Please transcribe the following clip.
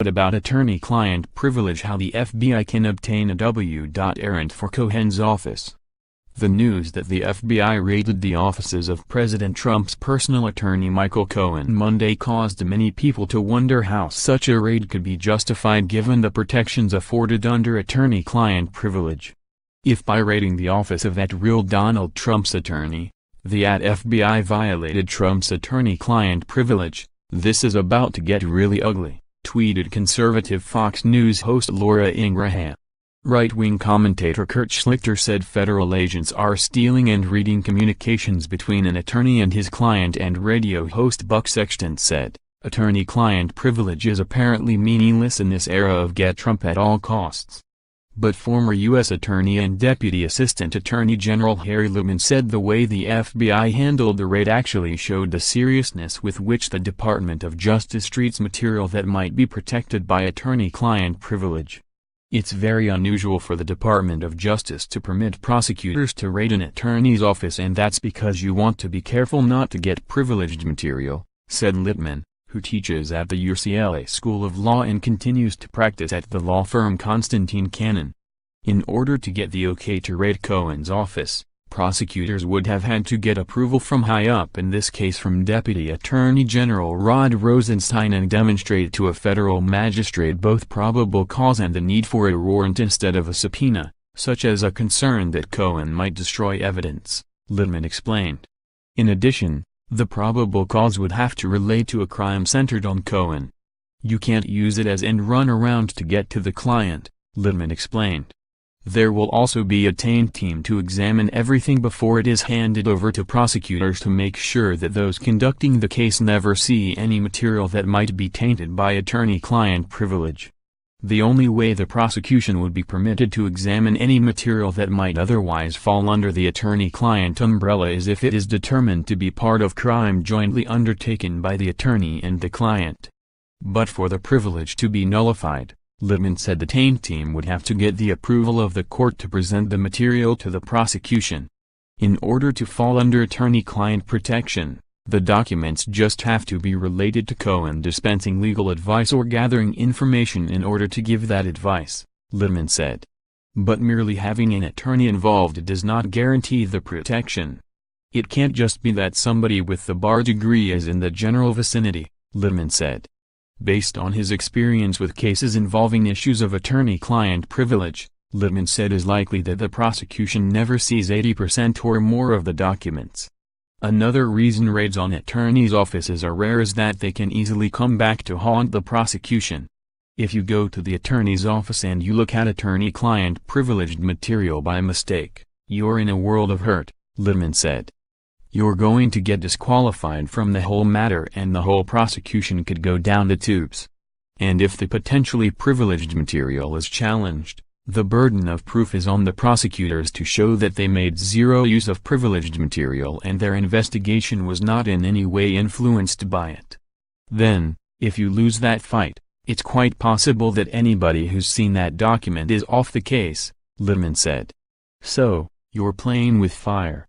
about attorney-client privilege, how the FBI can obtain a w.arrant for Cohen's office. The news that the FBI raided the offices of President Trump's personal attorney Michael Cohen Monday caused many people to wonder how such a raid could be justified given the protections afforded under attorney-client privilege. If by raiding the office of that real Donald Trump's attorney, the FBI violated Trump's attorney-client privilege, this is about to get really ugly, tweeted conservative Fox News host Laura Ingraham. Right-wing commentator Kurt Schlichter said federal agents are stealing and reading communications between an attorney and his client, and radio host Buck Sexton said, attorney-client privilege is apparently meaningless in this era of get Trump at all costs. But former U.S. Attorney and Deputy Assistant Attorney General Harry Littman said the way the FBI handled the raid actually showed the seriousness with which the Department of Justice treats material that might be protected by attorney-client privilege. It's very unusual for the Department of Justice to permit prosecutors to raid an attorney's office, and that's because you want to be careful not to get privileged material, said Littman, who teaches at the UCLA School of Law and continues to practice at the law firm Constantine Cannon. In order to get the okay to raid Cohen's office, prosecutors would have had to get approval from high up, in this case from Deputy Attorney General Rod Rosenstein, and demonstrate to a federal magistrate both probable cause and the need for a warrant instead of a subpoena, such as a concern that Cohen might destroy evidence, Littman explained. In addition, the probable cause would have to relate to a crime centered on Cohen. You can't use it as end run around to get to the client, Littman explained. There will also be a taint team to examine everything before it is handed over to prosecutors to make sure that those conducting the case never see any material that might be tainted by attorney-client privilege. The only way the prosecution would be permitted to examine any material that might otherwise fall under the attorney-client umbrella is if it is determined to be part of crime jointly undertaken by the attorney and the client. But for the privilege to be nullified, Littman said the taint team would have to get the approval of the court to present the material to the prosecution. In order to fall under attorney-client protection, the documents just have to be related to Cohen dispensing legal advice or gathering information in order to give that advice, Littman said. But merely having an attorney involved does not guarantee the protection. It can't just be that somebody with the bar degree is in the general vicinity, Littman said. Based on his experience with cases involving issues of attorney-client privilege, Littman said is likely that the prosecution never sees 80% or more of the documents. Another reason raids on attorneys' offices are rare is that they can easily come back to haunt the prosecution. If you go to the attorney's office and you look at attorney-client privileged material by mistake, you're in a world of hurt, Littman said. You're going to get disqualified from the whole matter and the whole prosecution could go down the tubes. And if the potentially privileged material is challenged, the burden of proof is on the prosecutors to show that they made zero use of privileged material and their investigation was not in any way influenced by it. Then, if you lose that fight, it's quite possible that anybody who's seen that document is off the case, Littman said. So, you're playing with fire.